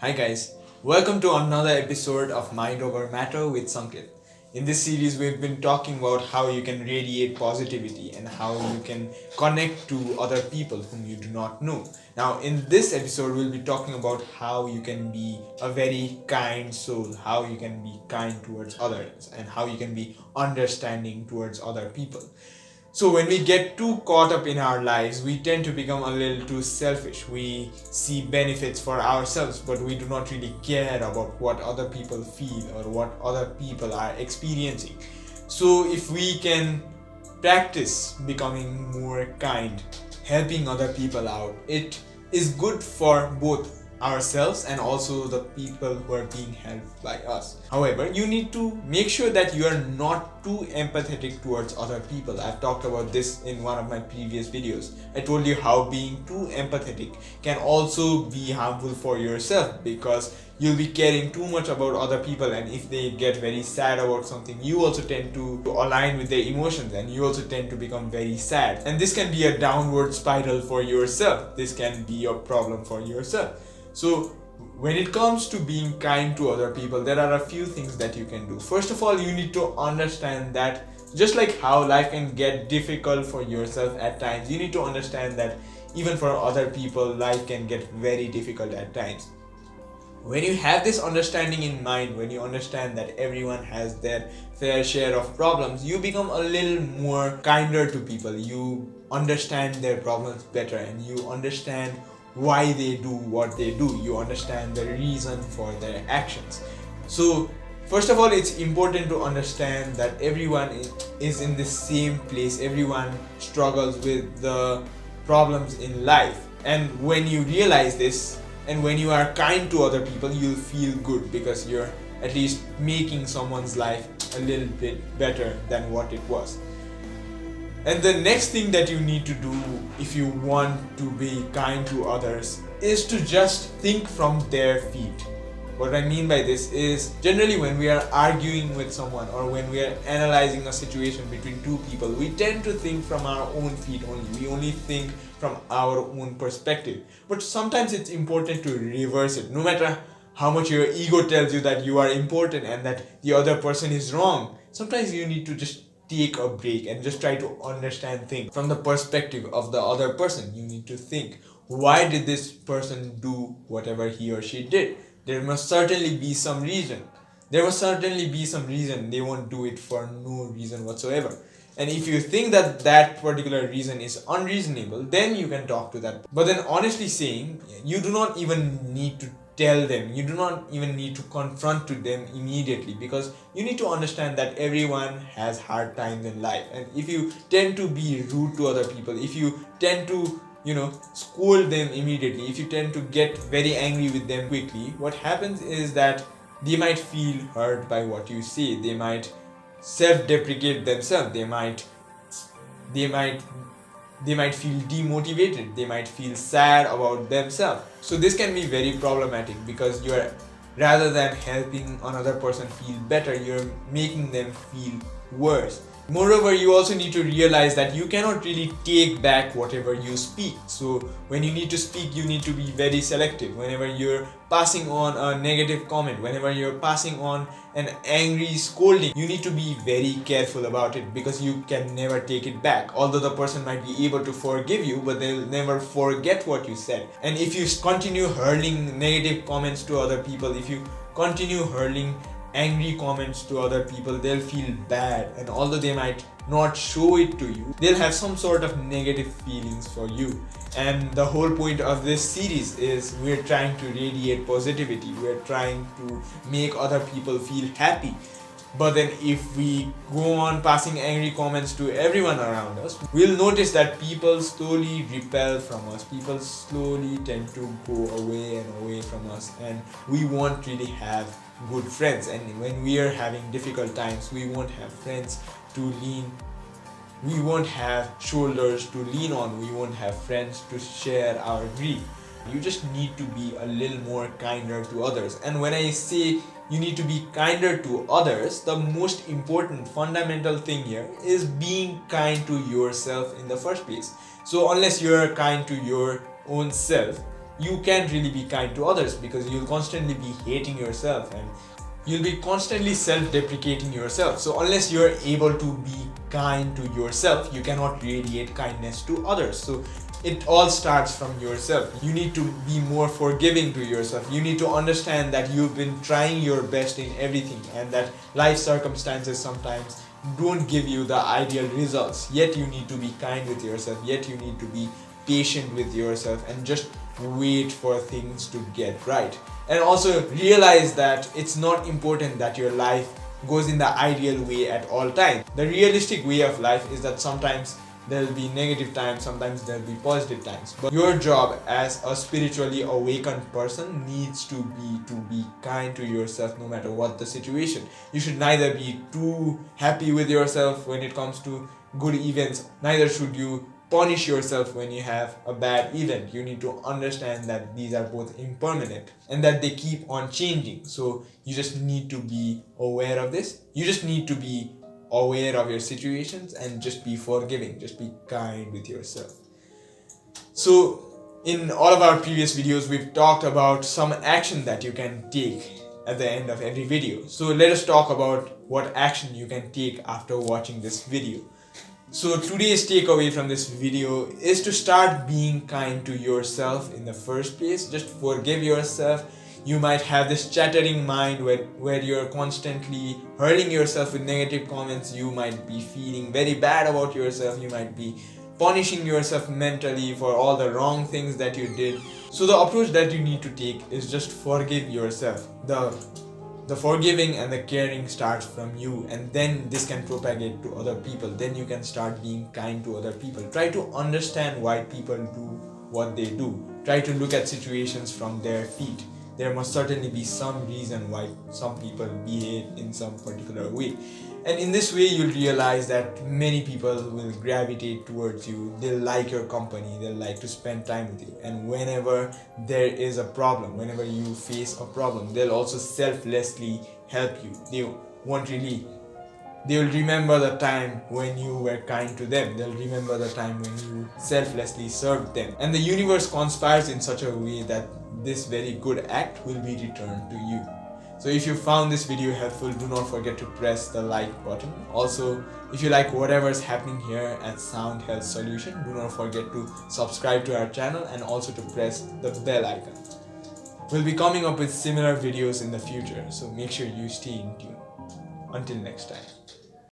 Hi guys, welcome to another episode of Mind Over Matter with Sanket. In this series, we've been talking about how you can radiate positivity and how you can connect to other people whom you do not know. Now, in this episode, we'll be talking about how you can be a very kind soul, how you can be kind towards others, and how you can be understanding towards other people. So when we get too caught up in our lives, we tend to become a little too selfish. We see benefits for ourselves, but we do not really care about what other people feel or what other people are experiencing. So if we can practice becoming more kind, helping other people out, it is good for both ourselves and also the people who are being helped by us. However, you need to make sure that you are not too empathetic towards other people. I've talked about this in one of my previous videos. I told you how being too empathetic can also be harmful for yourself because you'll be caring too much about other people, and if they get very sad about something, you also tend to align with their emotions and you also tend to become very sad, and this can be a downward spiral for yourself. This can be a problem for yourself. So when it comes to being kind to other people, there are a few things that you can do. First of all, you need to understand that just like how life can get difficult for yourself at times, you need to understand that even for other people, life can get very difficult at times. When you have this understanding in mind, when you understand that everyone has their fair share of problems, you become a little more kinder to people. You understand their problems better and you understand why they do what they do. You understand the reason for their actions. So first of all, it's important to understand that everyone is in the same place. Everyone struggles with the problems in life, and when you realize this and when you are kind to other people, you'll feel good because you're at least making someone's life a little bit better than what it was. And the next thing that you need to do if you want to be kind to others is to just think from their feet. What I mean by this is, generally when we are arguing with someone or when we are analyzing a situation between two people, we tend to think from our own feet only. We only think from our own perspective. But sometimes it's important to reverse it. No matter how much your ego tells you that you are important and that the other person is wrong, sometimes you need to just take a break and just try to understand things from the perspective of the other person. You need to think, why did this person do whatever he or she did? There must certainly be some reason. There must certainly be some reason. They won't do it for no reason whatsoever. And if you think that that particular reason is unreasonable, then you can talk to that. But then honestly saying, you do not even need to tell them. You do not even need to confront to them immediately, because you need to understand that everyone has hard times in life. And if you tend to be rude to other people, if you tend to scold them immediately, if you tend to get very angry with them quickly, what happens is that they might feel hurt by what you say. They might self-deprecate themselves. They might feel demotivated. They might feel sad about themselves. So this can be very problematic because you're, rather than helping another person feel better, you're making them feel worse. Moreover, you also need to realize that you cannot really take back whatever you speak. So when you need to speak, you need to be very selective. Whenever you're passing on a negative comment, whenever you're passing on an angry scolding, you need to be very careful about it because you can never take it back. Although the person might be able to forgive you, but they'll never forget what you said. And if you continue hurling negative comments to other people, if you continue hurling angry comments to other people, they'll feel bad, and although they might not show it to you, they'll have some sort of negative feelings for you. And the whole point of this series is we're trying to radiate positivity. We're trying to make other people feel happy. But then if we go on passing angry comments to everyone around us, we'll notice that people slowly repel from us. People slowly tend to go away and away from us, and we won't really have good friends. And when we are having difficult times, we won't have friends to lean. We won't have shoulders to lean on. We won't have friends to share our grief. You just need to be a little more kinder to others. And when I say you need to be kinder to others, the most important fundamental thing here is being kind to yourself in the first place. So unless you're kind to your own self, you can't really be kind to others, because you'll constantly be hating yourself and you'll be constantly self-deprecating yourself. So unless you're able to be kind to yourself, you cannot radiate kindness to others. So it all starts from yourself. You need to be more forgiving to yourself. You need to understand that you've been trying your best in everything, and that life circumstances sometimes don't give you the ideal results. Yet you need to be kind with yourself. Yet you need to be patient with yourself and just wait for things to get right. And also realize that it's not important that your life goes in the ideal way at all times. The realistic way of life is that sometimes there'll be negative times, sometimes there'll be positive times. But your job as a spiritually awakened person needs to be kind to yourself no matter what the situation. You should neither be too happy with yourself when it comes to good events, neither should you punish yourself when you have a bad event. You need to understand that these are both impermanent and that they keep on changing. So you just need to be aware of this. You just need to be aware of your situations and just be forgiving, just be kind with yourself. So in all of our previous videos, we've talked about some action that you can take at the end of every video. So let us talk about what action you can take after watching this video. So today's takeaway from this video is to start being kind to yourself in the first place. Just forgive yourself. You might have this chattering mind where you're constantly hurling yourself with negative comments. You might be feeling very bad about yourself. You might be punishing yourself mentally for all the wrong things that you did. So the approach that you need to take is just forgive yourself. The forgiving and the caring starts from you, and then this can propagate to other people. Then you can start being kind to other people. Try to understand why people do what they do. Try to look at situations from their feet. There must certainly be some reason why some people behave in some particular way. And in this way, you'll realize that many people will gravitate towards you. They'll like your company. They'll like to spend time with you. And whenever there is a problem, whenever you face a problem, they'll also selflessly help you. They will remember the time when you were kind to them. They'll remember the time when you selflessly served them. And the universe conspires in such a way that this very good act will be returned to you. So if you found this video helpful, do not forget to press the like button. Also, if you like whatever is happening here at Sound Health Solution, do not forget to subscribe to our channel and also to press the bell icon. We'll be coming up with similar videos in the future, so make sure you stay in tune. Until next time.